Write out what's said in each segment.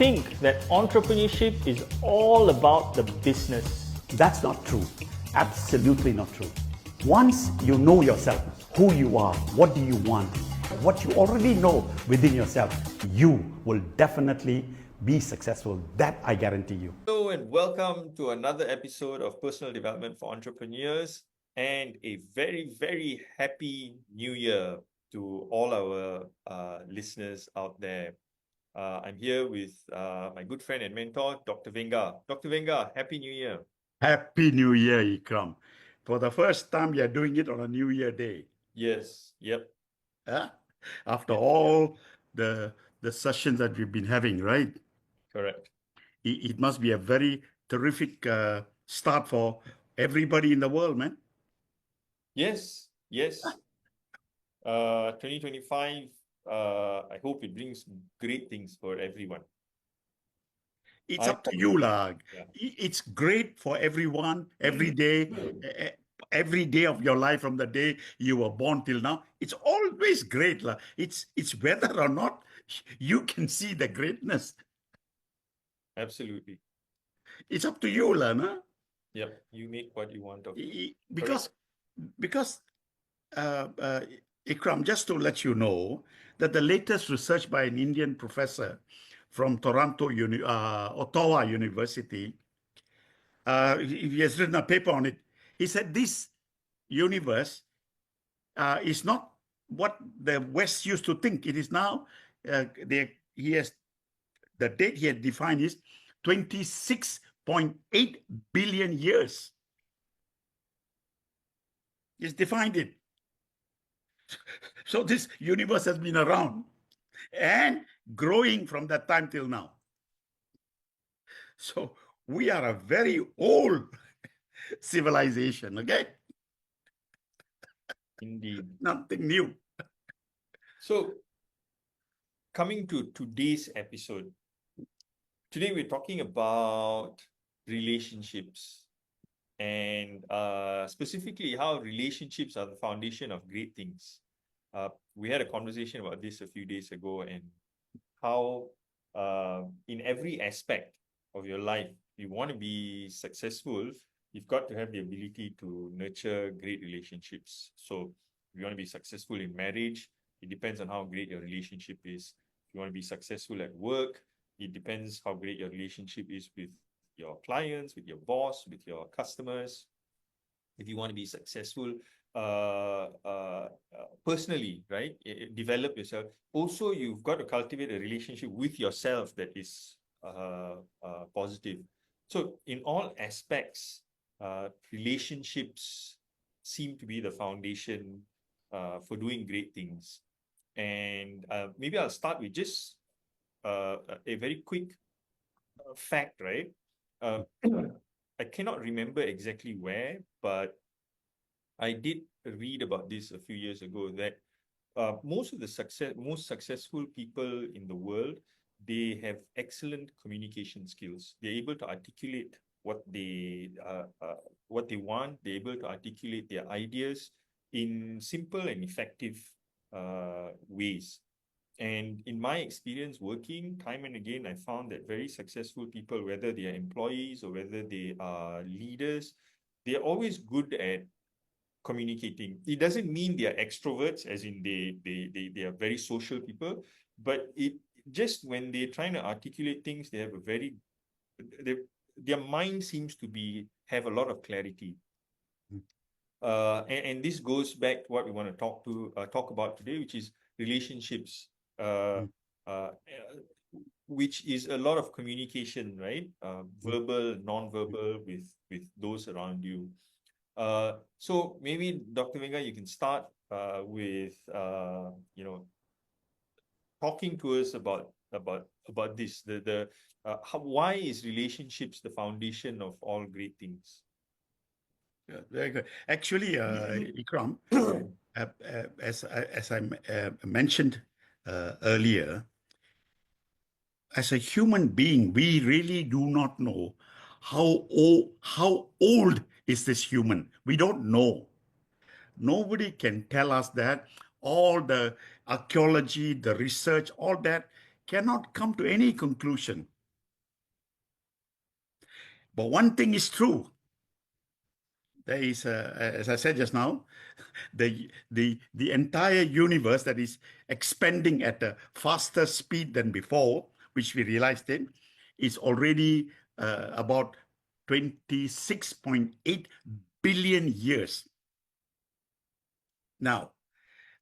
think that entrepreneurship is all about the business. That's not true. Absolutely not true. Once you know yourself, who you are, what do you want, what you already know within yourself, you will definitely be successful. That I guarantee you. Hello and welcome to another episode of Personal Development for Entrepreneurs, and a very, very happy new year to all our listeners out there. I'm here with my good friend and mentor, Dr. Venga. Dr. Venga, Happy New Year. Happy New Year, Ikram. For the first time, you're doing it on a New Year day. Yes, yep. Huh? After all the sessions that we've been having, right? Correct. It must be a very terrific start for everybody in the world, man. Yes, yes. 2025, I hope it brings great things for everyone. It's up to you, lah. Yeah. It's great for everyone, every day of your life, from the day you were born till now. It's always great, lah. It's whether or not you can see the greatness. Absolutely. It's up to you, lah, nah? Yep. You make what you want of it. Because Ikram, just to let you know that the latest research by an Indian professor from Ottawa University, he has written a paper on it. He said this universe is not what the West used to think. It is now, the date he had defined is 26.8 billion years. He's defined it. So this universe has been around and growing from that time till now. So we are a very old civilization, okay? Indeed. Nothing new. So, coming to today's episode, today we're talking about relationships, and specifically how relationships are the foundation of great things. We had a conversation about this a few days ago, and how in every aspect of your life, you want to be successful, you've got to have the ability to nurture great relationships. So if you want to be successful in marriage, it depends on how great your relationship is. If you want to be successful at work, it depends how great your relationship is with your clients, with your boss, with your customers. If you want to be successful personally, right? Develop yourself. Also, you've got to cultivate a relationship with yourself that is positive. So in all aspects, relationships seem to be the foundation for doing great things. And maybe I'll start with just a very quick fact, right? I cannot remember exactly where, but I did read about this a few years ago, that most successful people in the world, they have excellent communication skills. They're able to articulate what they want. They're able to articulate their ideas in simple and effective ways. And in my experience working time and again, I found that very successful people, whether they are employees or whether they are leaders, they're always good at communicating. It doesn't mean they are extroverts, as in they are very social people, but it just when they're trying to articulate things, they have a very their mind seems to have a lot of clarity. And this goes back to what we want to talk about today, which is relationships, which is a lot of communication, right? Verbal, non-verbal, with those around you. So maybe Dr. Venga, you can start with talking to us about this. Why is relationships the foundation of all great things? Yeah, very good. Actually, Ikram, as I mentioned earlier, as a human being, we really do not know how old is this human. We don't know. Nobody can tell us that. All the archaeology, the research, all that cannot come to any conclusion. But one thing is true. There is, as I said just now, the entire universe that is expanding at a faster speed than before, which we realized in, is already about 26.8 billion years. Now,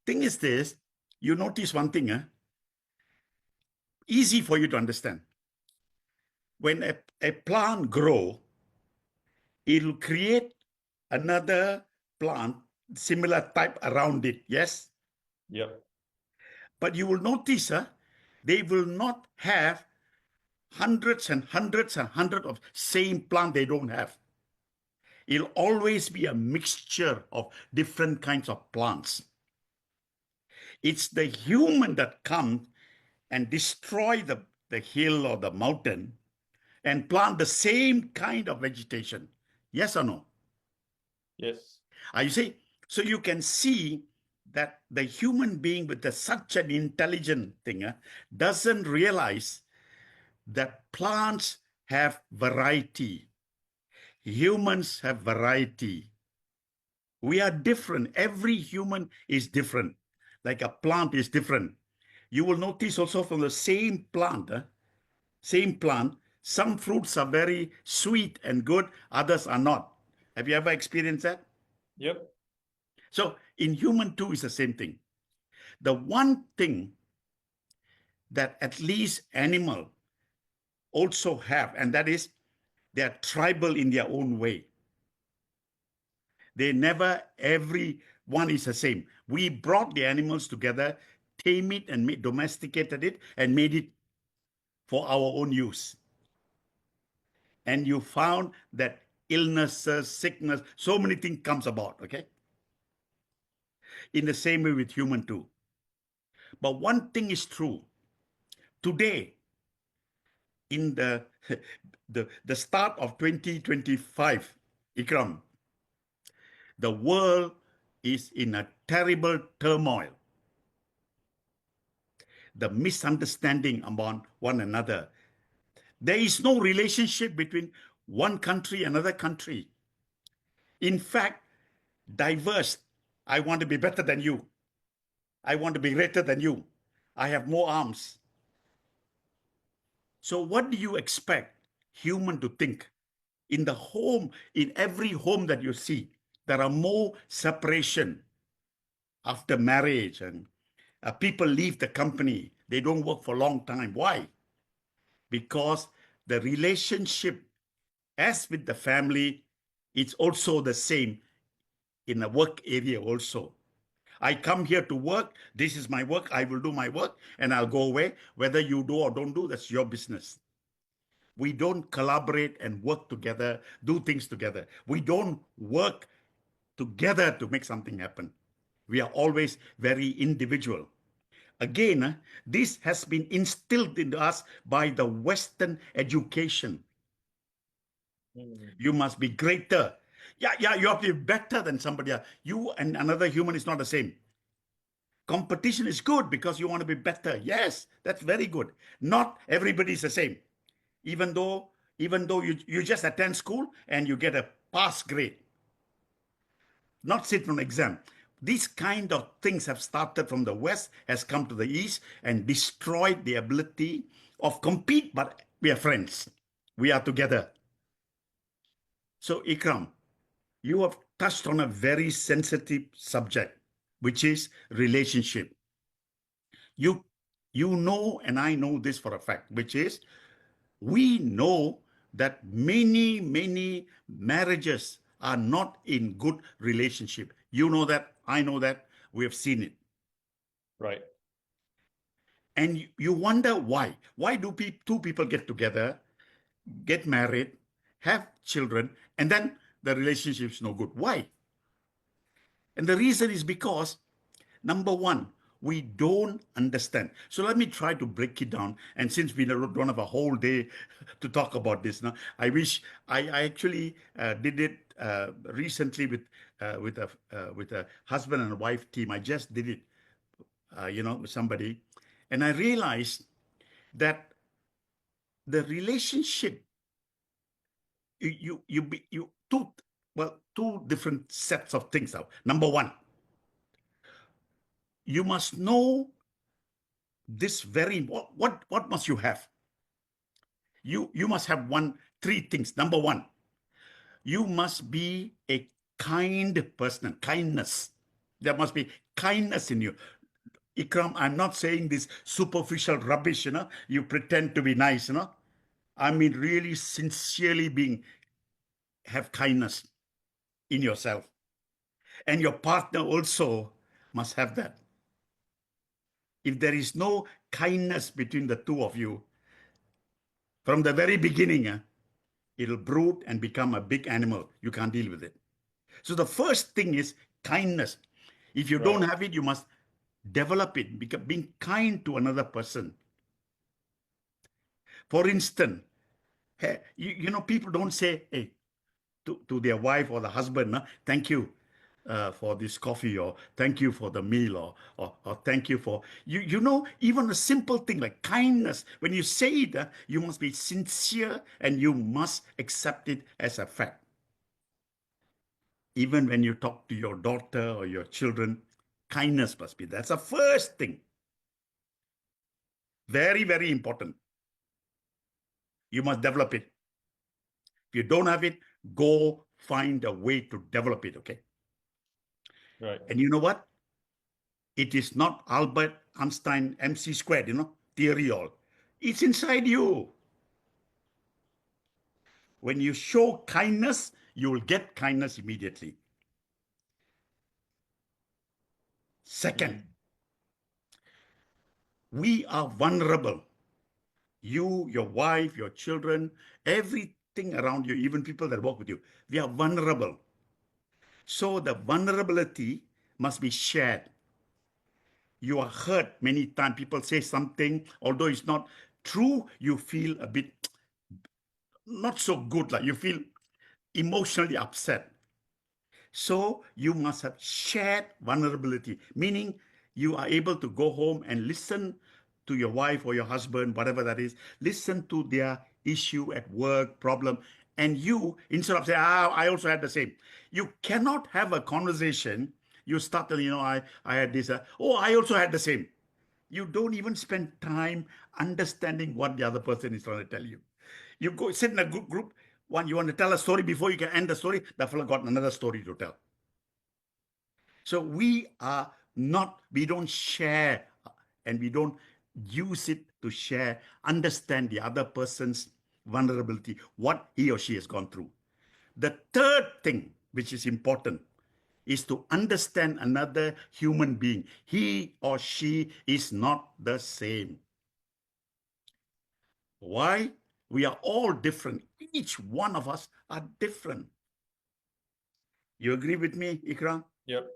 thing is this, you notice one thing, easy for you to understand. When a plant grow, it'll create another plant, similar type around it, yes? Yep. But you will notice they will not have hundreds and hundreds and hundreds of same plant they don't have. It'll always be a mixture of different kinds of plants. It's the human that come and destroy the hill or the mountain and plant the same kind of vegetation. Yes or no? Yes. You see, so you can see that the human being with such an intelligent thing doesn't realize that plants have variety. Humans have variety. We are different. Every human is different. Like a plant is different. You will notice also from the same plant, some fruits are very sweet and good, others are not. Have you ever experienced that? Yep. So in human too is the same thing. The one thing that at least animal also have, and that is they are tribal in their own way. They never, every one is the same. We brought the animals together, tame it and domesticated it and made it for our own use. And you found that illnesses, sickness, so many things comes about, okay? In the same way with human too. But one thing is true. Today, in the start of 2025, Ikram, the world is in a terrible turmoil. The misunderstanding among one another. There is no relationship between one country and another country. In fact, diverse. I want to be better than you. I want to be greater than you. I have more arms. So what do you expect human to think? In the home, in every home that you see, there are more separation after marriage, and people leave the company. They don't work for a long time. Why? Because the relationship, as with the family, it's also the same in the work area also. I come here to work. This is my work. I will do my work and I'll go away. Whether you do or don't do, that's your business. We don't collaborate and work together, do things together. We don't work together to make something happen. We are always very individual. Again, this has been instilled into us by the Western education. You must be greater. Yeah, you have to be better than somebody else. You and another human is not the same. Competition is good because you want to be better. Yes, that's very good. Not everybody is the same. Even though you just attend school and you get a pass grade, not sit on exam. These kind of things have started from the West, has come to the East and destroyed the ability of compete, but we are friends. We are together. So Ikram, you have touched on a very sensitive subject, which is relationship. You know, and I know this for a fact, which is we know that many marriages are not in good relationship. You know that, I know that, we have seen it. Right. And you wonder why. Why do two people get together, get married, have children, and then the relationship is no good? Why? And the reason is because, number one, we don't understand. So let me try to break it down. And since we don't have a whole day to talk about this now, I wish I actually did it recently with a husband and wife team. I just did it, with somebody, and I realized that the relationship two different sets of things now. Number one, you must know this very what must you have? You must have three things. Number one, you must be a kind person, kindness. There must be kindness in you. Ikram, I'm not saying this superficial rubbish, you pretend to be nice, I mean, really sincerely have kindness in yourself. And your partner also must have that. If there is no kindness between the two of you, from the very beginning, it'll brood and become a big animal. You can't deal with it. So the first thing is kindness. If you don't have it, you must develop it, being kind to another person. For instance, hey, people don't say, hey, to their wife or the husband, thank you for this coffee, or thank you for the meal, or thank you for, even a simple thing like kindness, when you say it, you must be sincere and you must accept it as a fact. Even when you talk to your daughter or your children, kindness must be. That's the first thing. Very, very important. You must develop it. If you don't have it, go find a way to develop it, okay? Right. And you know what? It is not Albert Einstein MC squared, theory all. It's inside you. When you show kindness, you will get kindness immediately. Second, we are vulnerable. You, your wife, your children, everything around you, even people that work with you, we are vulnerable. So the vulnerability must be shared. You are hurt many times. People say something, although it's not true, you feel a bit not so good, like you feel emotionally upset. So you must have shared vulnerability, meaning you are able to go home and listen to your wife or your husband, whatever that is, listen to their issue at work, problem, and you, instead of saying, I also had the same, you cannot have a conversation. You start telling, I had this, I also had the same. You don't even spend time understanding what the other person is trying to tell you. You go sit in a group, you want to tell a story before you can end the story, the fellow got another story to tell. So we don't share, and we don't use it to share, understand the other person's vulnerability, what he or she has gone through. The third thing, which is important, is to understand another human being. He or she is not the same. Why? We are all different. Each one of us are different. You agree with me, Ikram? Yep.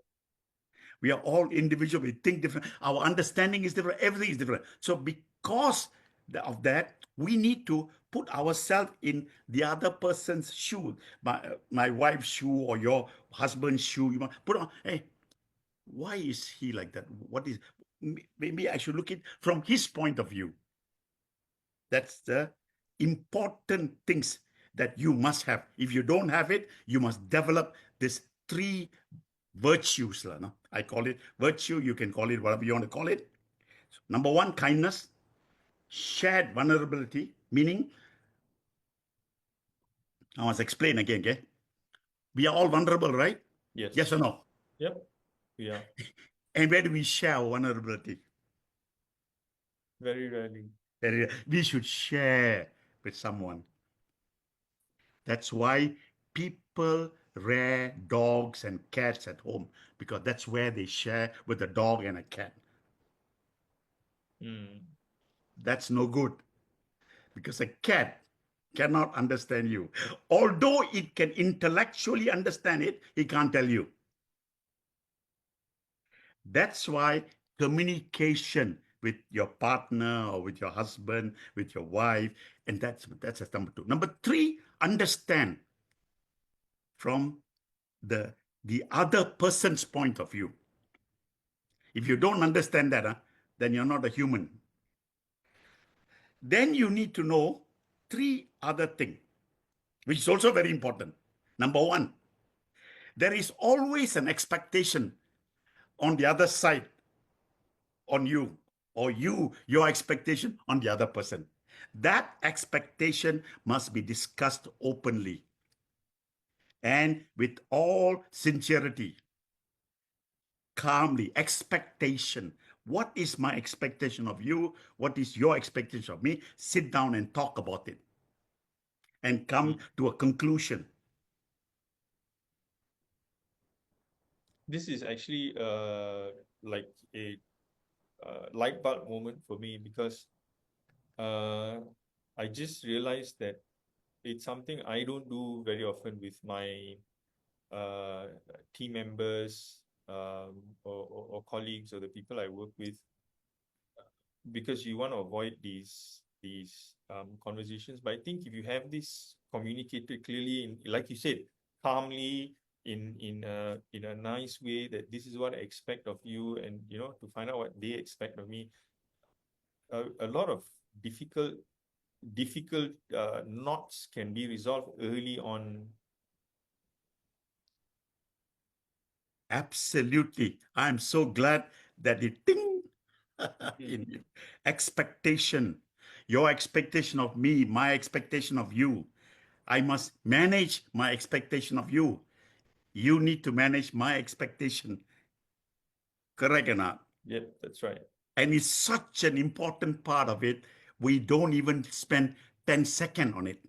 We are all individual. We think different. Our understanding is different. Everything is different. So because of that, we need to put ourselves in the other person's shoe, my wife's shoe or your husband's shoe. You put on, hey, why is he like that? Maybe I should look at it from his point of view. That's the important things that you must have. If you don't have it, you must develop these three virtues. I call it virtue. You can call it whatever you want to call it. So, number one, kindness. Shared vulnerability, meaning, I must explain again, okay? We are all vulnerable, right? Yes. Yes or no? Yep. Yeah. And where do we share our vulnerability? Very rarely. We should share with someone. That's why people rear dogs and cats at home, because that's where they share with a dog and a cat. That's no good, because a cat cannot understand you. Although it can intellectually understand it, it can't tell you. That's why communication with your partner or with your husband, with your wife, and that's number two. Number three, understand from the other person's point of view. If you don't understand that, then you're not a human. Then you need to know three other things. which is also very important. Number one, there is always an expectation on the other side on you, or your expectation on the other person. That expectation must be discussed openly and with all sincerity, calmly. Expectation. What is my expectation of you? What is your expectation of me? Sit down and talk about it and come to a conclusion. This is actually like a light bulb moment for me, because I just realized that it's something I don't do very often with my team members, or colleagues, or the people I work with, because you want to avoid these conversations. But I think if you have this communicated clearly, like you said, calmly, in a nice way, that this is what I expect of you, and to find out what they expect of me, a lot of difficult knots can be resolved early on. Absolutely. I'm so glad that it ding in you. Expectation. Your expectation of me, my expectation of you. I must manage my expectation of you. You need to manage my expectation. Correct or not? Yep, that's right. And it's such an important part of it. We don't even spend 10 seconds on it.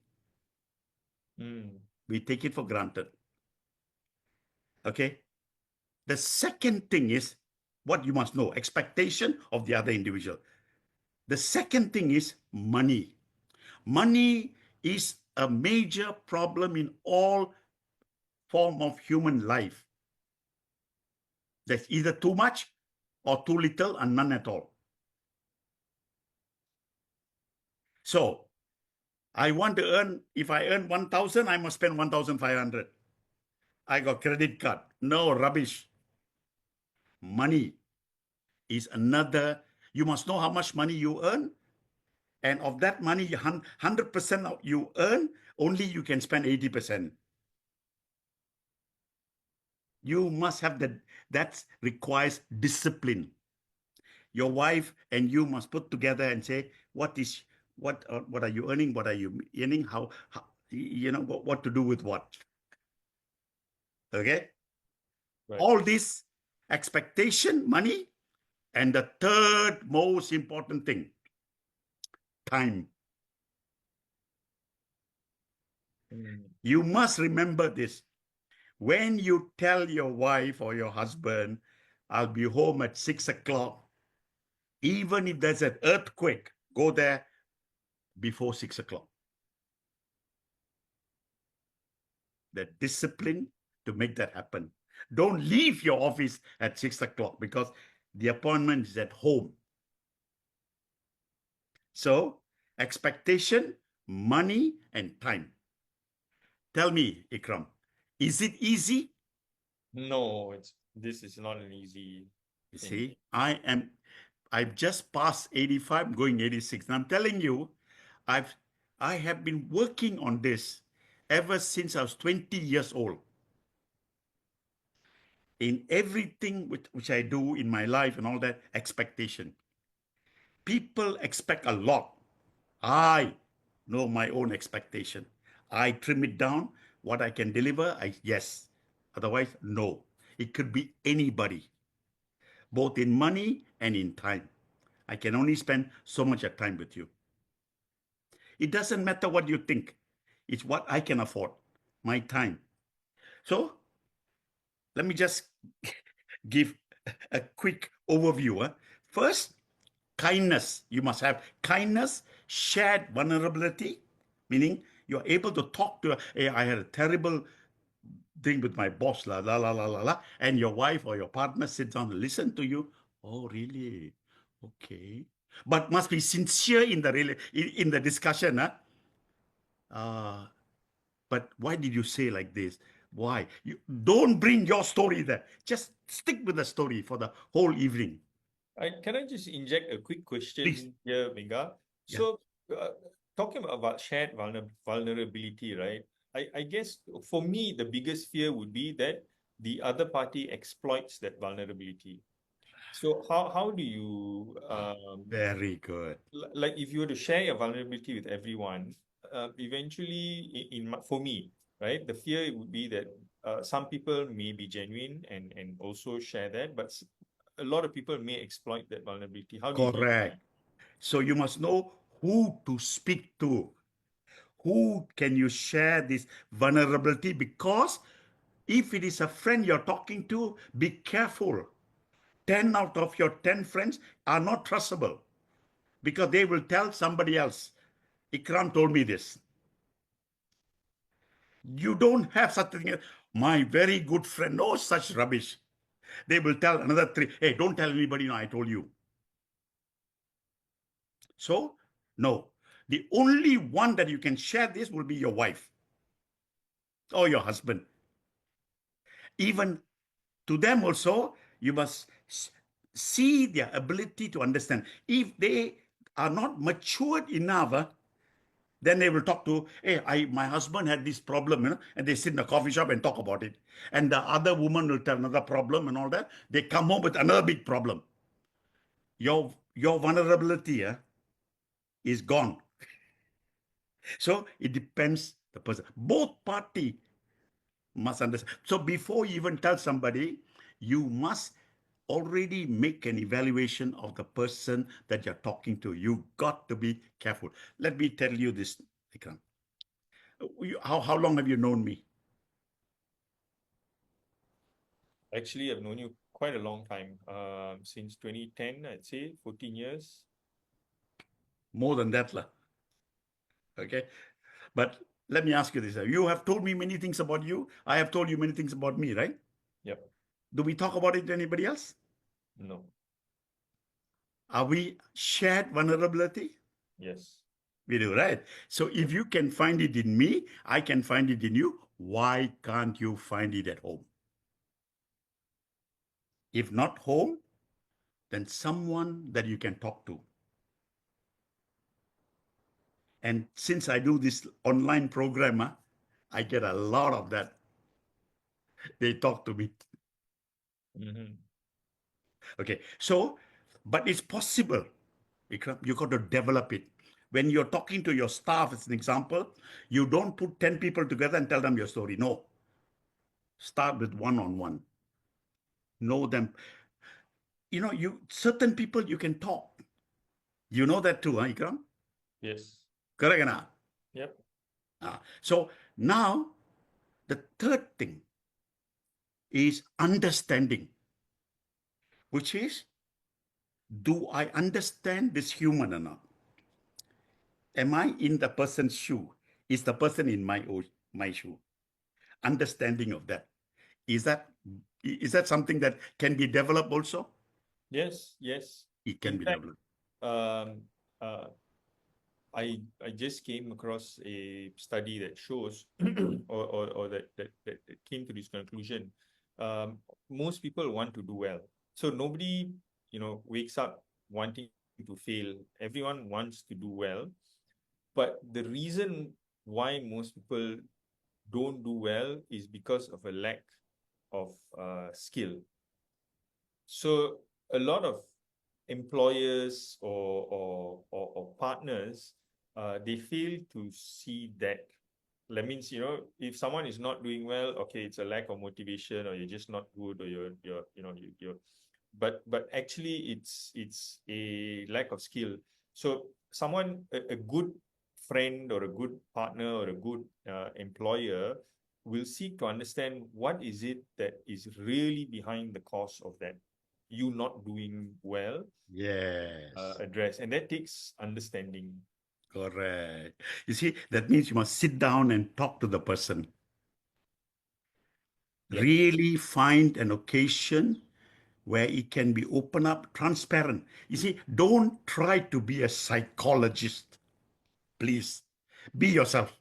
We take it for granted. Okay? The second thing is what you must know, expectation of the other individual. The second thing is money. Money is a major problem in all form of human life. There's either too much or too little and none at all. So I want to earn, if I earn 1,000, I must spend 1,500. I got credit card. No, rubbish. Money is another, you must know how much money you earn. And of that money, 100% you earn, only you can spend 80%. You must have that requires discipline. Your wife and you must put together and say, what are you earning? What are you earning? How what to do with what? Okay. Right. All this expectation, money, and the third most important thing, time. You must remember this. When you tell your wife or your husband, I'll be home at 6 o'clock, even if there's an earthquake, go there before 6 o'clock. The discipline to make that happen. Don't leave your office at 6 o'clock because the appointment is at home. So, expectation, money, and time. Tell me, Ikram, is it easy? No, this is not an easy You thing. see, I've just passed 85, going 86. And I'm telling you, I have been working on this ever since I was 20 years old. In everything which I do in my life and all that, expectation. People expect a lot. I know my own expectation. I trim it down. What I can deliver, yes. Otherwise, no. It could be anybody, both in money and in time. I can only spend so much of time with you. It doesn't matter what you think. It's what I can afford, my time. So let me just give a quick overview. First, kindness. You must have kindness, shared vulnerability, meaning you're able to talk to, hey, I had a terrible thing with my boss, la la la la la la, and your wife or your partner sits down and listen to you. Oh, really? Okay. But must be sincere in the discussion. But why did you say like this? Why? You don't bring your story there. Just stick with the story for the whole evening. Can I just inject a quick question Please. here, Mingga? Yeah. So, talking about shared vulnerability, right? I guess for me, the biggest fear would be that the other party exploits that vulnerability. So how do you Very good. like if you were to share your vulnerability with everyone, eventually for me, right, the fear would be that some people may be genuine and also share that, but a lot of people may exploit that vulnerability. How do you deal with that? Correct. So you must know who to speak to. Who can you share this vulnerability? Because if it is a friend you're talking to, be careful. 10 out of your 10 friends are not trustable because they will tell somebody else. Ikram told me this. You don't have such a thing. My very good friend, no such rubbish. They will tell another three, hey, don't tell anybody, no, I told you. So, no. The only one that you can share this will be your wife or your husband. Even to them also, you must see their ability to understand. If they are not matured enough, then they will talk to, hey, my husband had this problem, and they sit in a coffee shop and talk about it. And the other woman will tell another problem and all that. They come home with another big problem. Your vulnerability is gone. So it depends the person. Both party must understand. So before you even tell somebody, you must already make an evaluation of the person that you're talking to. You got to be careful. Let me tell you this, Ikram. How long have you known me? Actually, I've known you quite a long time, since 2010, I'd say 14 years. More than that, lah. Okay. But let me ask you this. You have told me many things about you. I have told you many things about me, right? Yep. Do we talk about it to anybody else? No. Are we shared vulnerability? Yes. We do, right? So if you can find it in me, I can find it in you. Why can't you find it at home? If not home, then someone that you can talk to. And since I do this online program, I get a lot of that. They talk to me. Mhm. Okay. So, but it's possible. You got to develop it. When you're talking to your staff, as an example, you don't put 10 people together and tell them your story. No. Start with one-on-one. Know them. Certain people you can talk. You know that too, huh, Ikram? Yes. Correct or not? Yep. So now the third thing is understanding, which is, do I understand this human or not? Am I in the person's shoe? Is the person in my shoe? Understanding of that. Is that something that can be developed also? Yes. Yes. It can In be fact, developed. um, uh, I just came across a study that shows or that came to this conclusion. Most people want to do well. So nobody, wakes up wanting to fail. Everyone wants to do well. But the reason why most people don't do well is because of a lack of skill. So a lot of employers or partners, they fail to see that. That means, if someone is not doing well, okay, it's a lack of motivation, or you're just not good, or you're but actually it's a lack of skill. So a good friend or a good partner or a good employer will seek to understand what is it that is really behind the cause of that you not doing well, Yes, address, and that takes understanding. correct. You see, that means you must sit down and talk to the person. Yep. Really find an occasion where it can be open up, transparent. You see, don't try to be a psychologist. Please be yourself.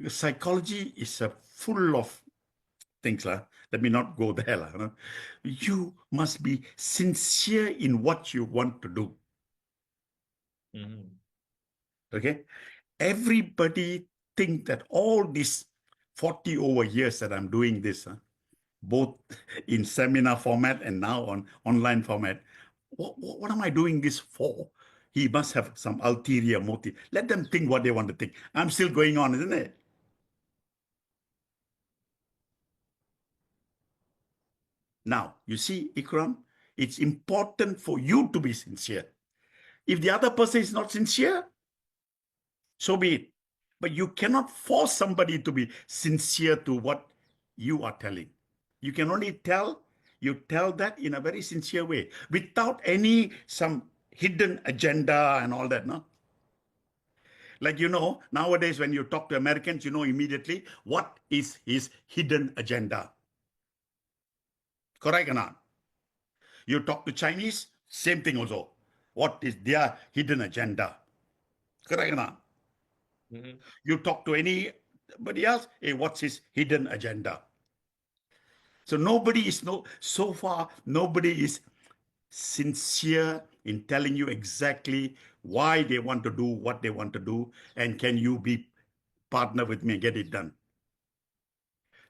Psychology is full of things. Let me not go there. You must be sincere in what you want to do. Mhm. Okay? Everybody think that all these 40 over years that I'm doing this, both in seminar format and now on online format, what am I doing this for? He must have some ulterior motive. Let them think what they want to think. I'm still going on, isn't it? Now, you see, Ikram, it's important for you to be sincere. If the other person is not sincere, so be it. But you cannot force somebody to be sincere to what you are telling. You can only tell that in a very sincere way, without some hidden agenda and all that, no? Like, nowadays when you talk to Americans, you know immediately what is his hidden agenda. Correct or not? You talk to Chinese, same thing also. What is their hidden agenda? Correct or not? Mhm. You talk to anybody else, hey, what's his hidden agenda? So nobody is sincere in telling you exactly why they want to do what they want to do, and can you be partner with me and get it done.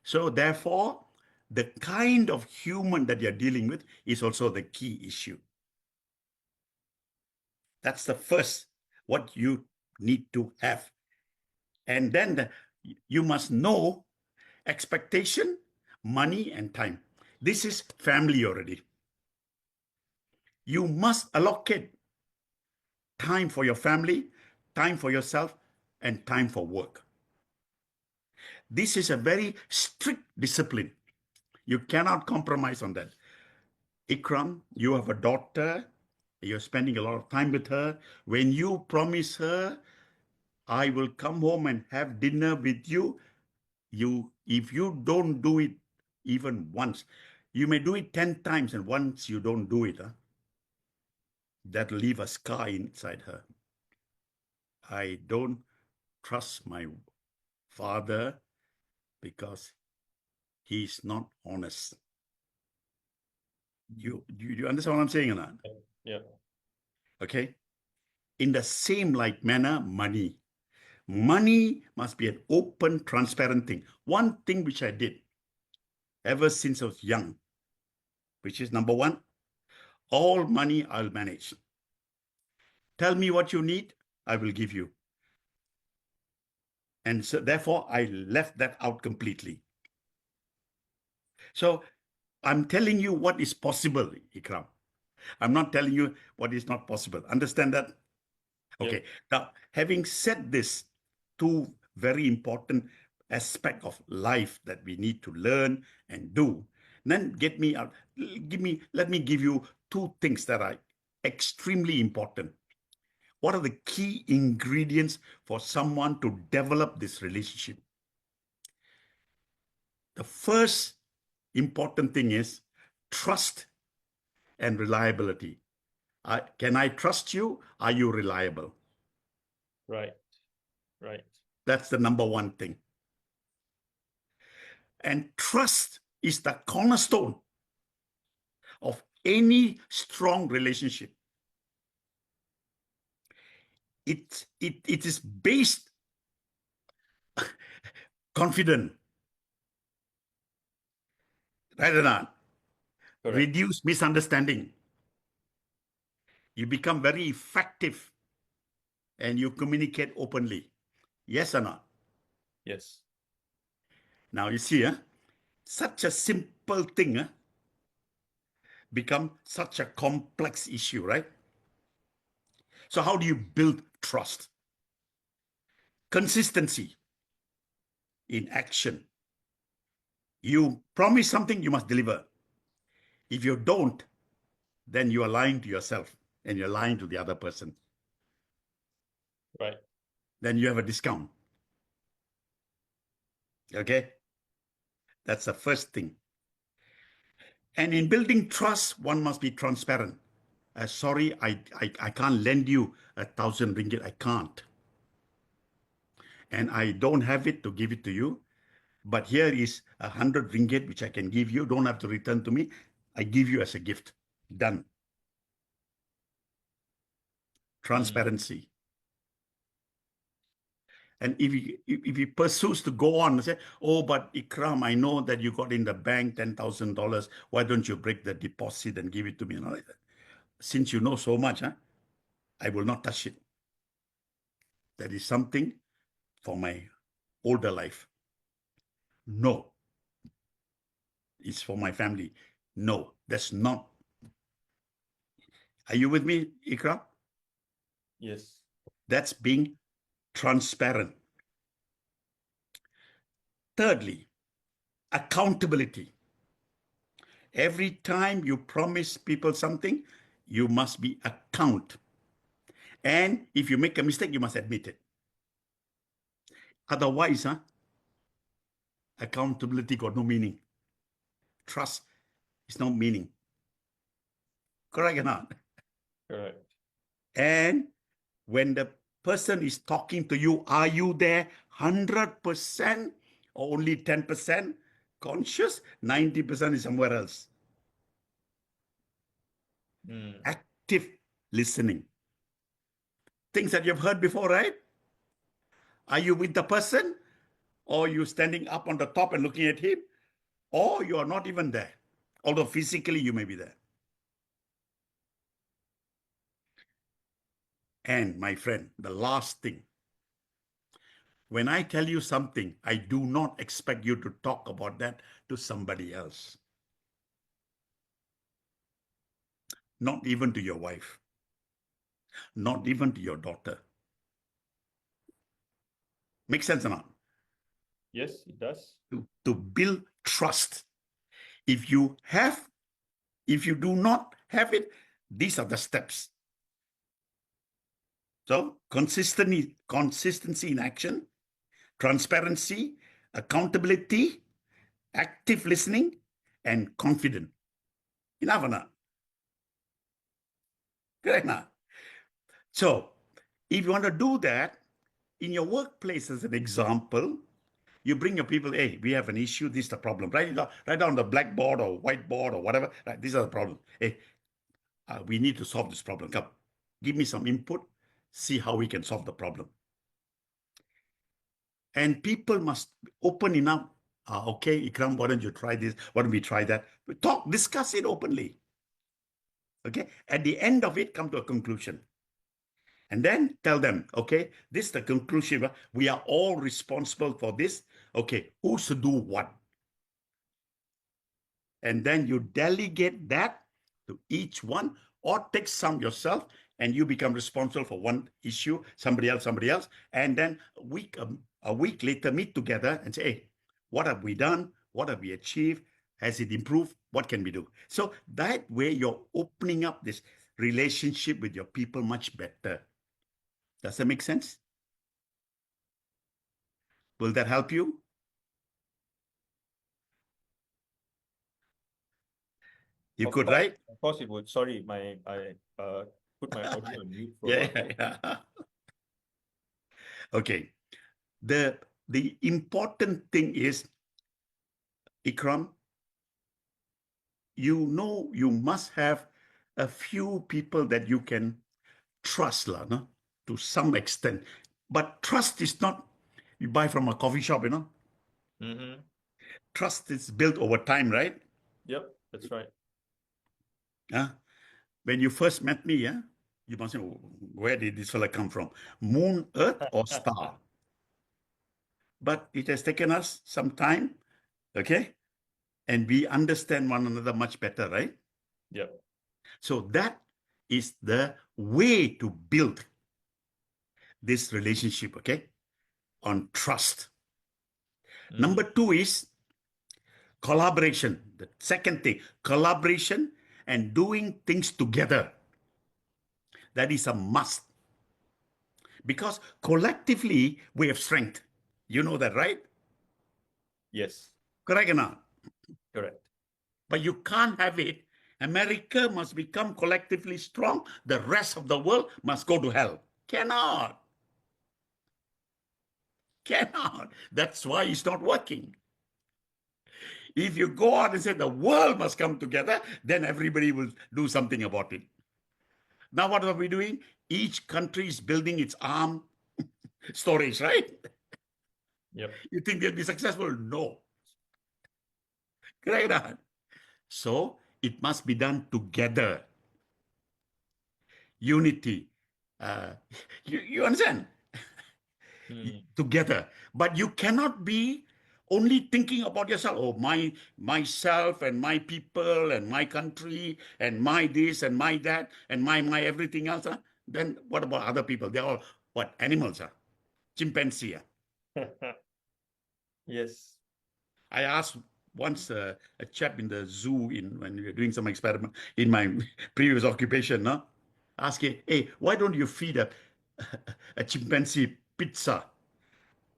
So therefore, the kind of human that you're dealing with is also the key issue. That's the first, what you need to have. And then you must know expectation, money, and time. This is family already. You must allocate time for your family, time for yourself, and time for work. This is a very strict discipline. You cannot compromise on that. Ikram, you have a daughter, you're spending a lot of time with her. When you promise her, I will come home and have dinner with you, if you don't do it even once, you may do it 10 times, and once you don't do it, that'll leave a scar inside her. I don't trust my father because he's not honest. You understand what I'm saying or not? Yeah. Okay. In the same like manner, money must be an open, transparent thing. One thing which I did ever since I was young, which is number one, all money I'll manage. Tell me what you need, I will give you. And so therefore, I left that out completely. So I'm telling you what is possible, Ikram. I'm not telling you what is not possible. Understand that? Okay. Yep. Now, having said this, two very important aspects of life that we need to learn and do, then let me give you two things that are extremely important. What are the key ingredients for someone to develop this relationship? The first important thing is trust and reliability. Can I trust you? Are you reliable? Right. Right. That's the number one thing. And trust is the cornerstone of any strong relationship. It is based confident, right or not? Correct. Reduce misunderstanding. You become very effective and you communicate openly. Yes or not? Yes. Now you see, such a simple thing become such a complex issue, right? So how do you build trust? Consistency in action. You promise something, you must deliver. If you don't, then you are lying to yourself and you're lying to the other person. Right. Then you have a discount. Okay? That's the first thing. And in building trust, one must be transparent. Sorry, I can't lend you 1,000 ringgit. I can't. And I don't have it to give it to you. But here is 100 ringgit, which I can give you. Don't have to return to me. I give you as a gift. Done. Transparency. And if he pursues to go on and say, oh, but Ikram, I know that you got in the bank $10,000. Why don't you break the deposit and give it to me? And all like that. Since you know so much, huh, I will not touch it. That is something for my older life. No. It's for my family. No, that's not. Are you with me, Ikram? Yes. That's being transparent. Thirdly, accountability. Every time you promise people something, you must be account. And if you make a mistake, you must admit it. Otherwise, accountability got no meaning. Trust is no meaning. Correct or not? Correct. And when the person is talking to you, are you there 100% or only 10% conscious? 90% is somewhere else. Active listening. Things that you've heard before, right? Are you with the person? Or you standing up on the top and looking at him? Or you are not even there, although physically you may be there. And my friend, the last thing, when I tell you something, I do not expect you to talk about that to somebody else. Not even to your wife. Not even to your daughter. Make sense or not? Yes, it does. To build trust. If you do not have it, these are the steps. So consistency in action, transparency, accountability, active listening, and confident. Enough or not? Correct now. So if you want to do that in your workplace, as an example, you bring your people, hey, we have an issue, this is the problem. Write it down on the blackboard or whiteboard or whatever. Right, these are the problems. Hey, we need to solve this problem. Come, give me some input, see how we can solve the problem. And people must open enough. Okay, Ikram, why don't you try this? Why don't we try that? Talk, discuss it openly. Okay, at the end of it, come to a conclusion. And then tell them, okay, this is the conclusion. We are all responsible for this. Okay, who should do what? And then you delegate that to each one, or take some yourself, and you become responsible for one issue, somebody else, and then a week later meet together and say, hey, what have we done? What have we achieved? Has it improved? What can we do? So that way you're opening up this relationship with your people much better. Does that make sense? Will that help you? You Of could, course, right? Of course it would. Sorry, I put my audio on mute for a Yeah, while. yeah. Okay. The important thing is, Ikram, you know you must have a few people that you can trust, no? To some extent. But trust is not you buy from a coffee shop, Trust is built over time, right? Yep, that's right. When you first met me, you must say, where did this fella come from? Moon, Earth, or star? But it has taken us some time, okay? And we understand one another much better, right? Yep. So that is the way to build this relationship, okay? On trust. Number 2 is collaboration. The second thing, collaboration and doing things together. That is a must. Because collectively, we have strength. You know that, right? Yes, Correct or not? correct. But you can't have it. America must become collectively strong. The rest of the world must go to hell. Cannot. That's why it's not working. If you go out and say the world must come together, then everybody will do something about it. Now, what are we doing? Each country is building its arm storage, right? Yep. You think they'll be successful? No. Correct or not? So it must be done together. Unity. Uh, you understand? Mm. Together. But you cannot be only thinking about yourself. Oh, myself and my people and my country and my this and my that and my everything else. Huh? Then what about other people? They're all what? Animals, huh? Chimpanzee. Huh? Yes. I asked once a chap in the zoo when we were doing some experiment in my previous occupation, no? Asking, hey, why don't you feed a chimpanzee pizza?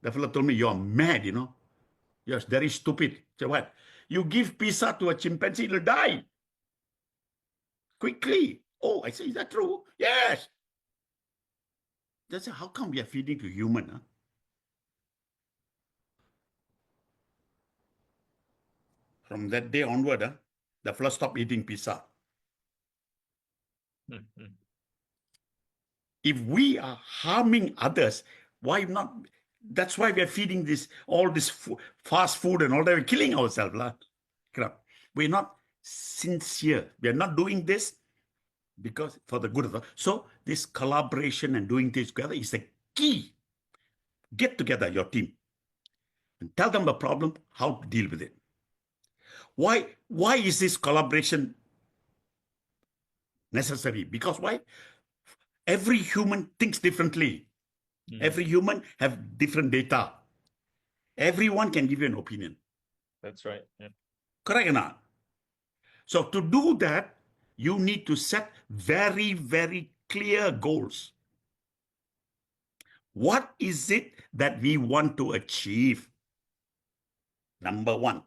The fellow told me, you're mad, You're very stupid. So what? You give pizza to a chimpanzee, it'll die quickly. Oh, I say, is that true? Yes. That's how come we are feeding to human, huh? From that day onward, huh, the fellow stopped eating pizza. Mm-hmm. If we are harming others, why not? That's why we are feeding all this fast food and all that. We're killing ourselves. We're not sincere. We are not doing this because for the good of the. So this collaboration and doing things together is the key. Get together your team and tell them the problem, how to deal with it. Why is this collaboration necessary? Because why? Every human thinks differently. Mm. Every human have different data. Everyone can give you an opinion. That's right. Yeah. Correct or not? So to do that, you need to set very, very clear goals. What is it that we want to achieve? Number one,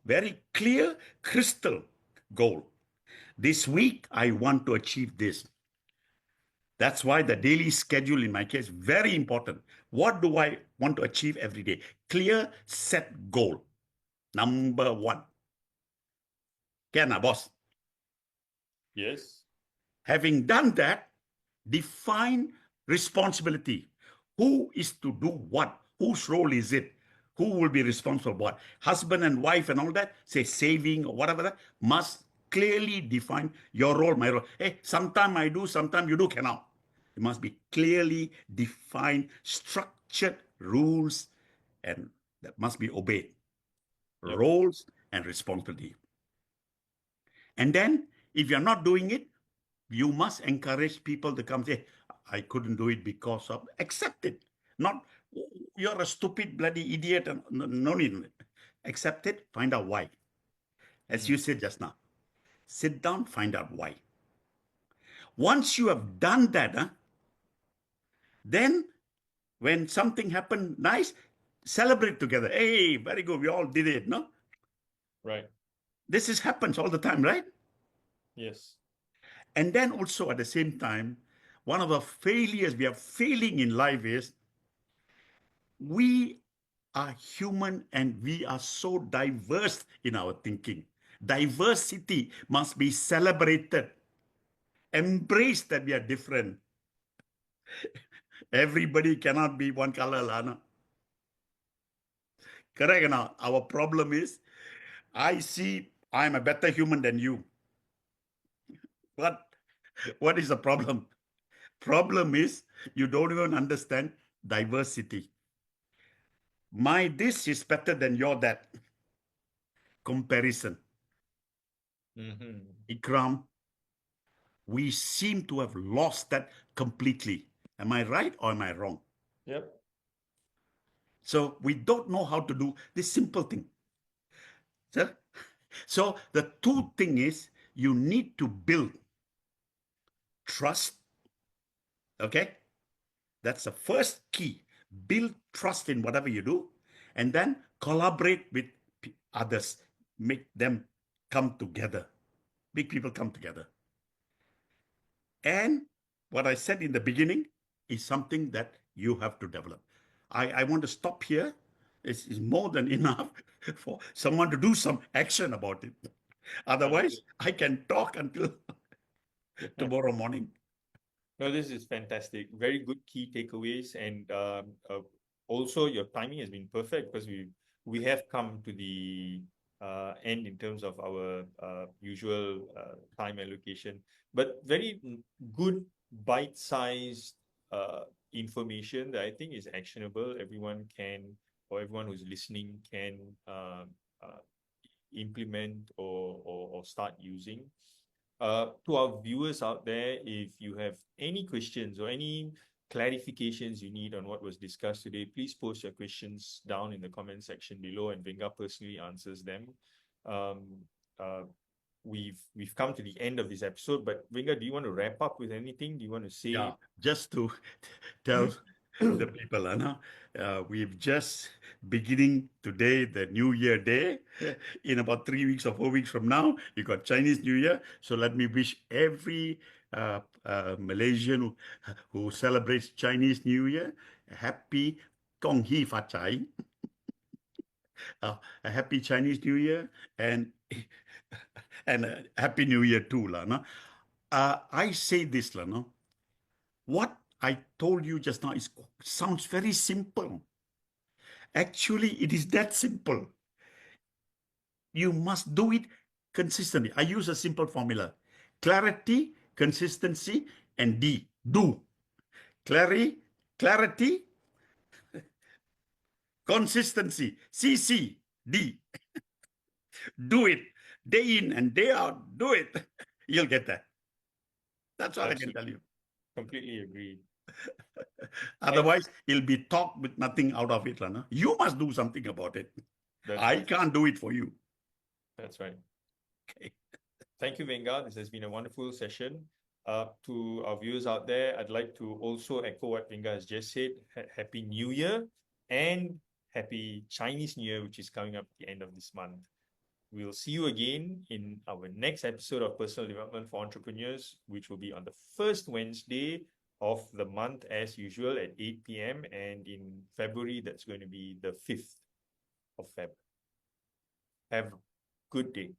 very clear, crystal goal. This week, I want to achieve this. That's why the daily schedule in my case, very important. What do I want to achieve every day? Clear, set goal. Number one. Can I, boss? Yes. Having done that, define responsibility. Who is to do what? Whose role is it? Who will be responsible for what? Husband and wife and all that, say saving or whatever that, must clearly define your role, my role. Hey, sometime I do, sometime you do, cannot. It must be clearly defined, structured rules, and that must be obeyed. Yep. Roles and responsibility. And then, if you're not doing it, you must encourage people to come say, I couldn't do it because of, accept it. Not, you're a stupid bloody idiot. And no need. Accept it, find out why. As you said just now, sit down, find out why. Once you have done that, then when something happened nice, celebrate together. Hey, very good, we all did it, no? Right. This happens all the time, right? Yes. And then also at the same time, one of the failures we are failing in life is we are human and we are so diverse in our thinking. Diversity must be celebrated. Embrace that we are different. Everybody cannot be one color, Lana. Correct or not? Our problem is I see I'm a better human than you. What is the problem? Problem is you don't even understand diversity. My this is better than your that. Comparison. Mm-hmm. Ikram, we seem to have lost that completely. Am I right or am I wrong? Yep. So we don't know how to do this simple thing. So the two thing is you need to build trust. Okay? That's the first key. Build trust in whatever you do and then collaborate with others. Make them come together. Big people come together. And what I said in the beginning is something that you have to develop. I want to stop here. It's more than enough for someone to do some action about it. Otherwise, I can talk until tomorrow morning. No, this is fantastic. Very good key takeaways, and also your timing has been perfect because we have come to the end in terms of our usual time allocation. But very good bite-sized information that I think is actionable. Everyone can, or everyone who's listening can implement or start using. To our viewers out there, if you have any questions or any clarifications you need on what was discussed today, please post your questions down in the comment section below, and Venga personally answers them. Um, uh, we've come to the end of this episode, but Venga, do you want to wrap up with anything? Do you want to say? Yeah, just to tell the people, we've just beginning today the New Year Day. In about 3 weeks or 4 weeks from now, you got Chinese New Year. So let me wish every Malaysian who celebrates Chinese New Year a happy Kong Hee Fa Chai, a happy Chinese New Year, and a happy New Year too, lah. No? I say this, lah. No? What I told you just now sounds very simple. Actually, it is that simple. You must do it consistently. I use a simple formula: clarity, consistency, and do. Clarity, consistency, D. Do it day in and day out. Do it. You'll get that. That's all I can tell you. Completely agree. Otherwise, it'll be talk with nothing out of it. No? You must do something about it. I can't do it for you. That's right. Okay. Thank you, Venga. This has been a wonderful session. To our viewers out there, I'd like to also echo what Venga has just said. Happy New Year and Happy Chinese New Year, which is coming up at the end of this month. We'll see you again in our next episode of Personal Development for Entrepreneurs, which will be on the first Wednesday of the month as usual at 8 p.m. And in February, that's going to be the 5th of February. Have a good day.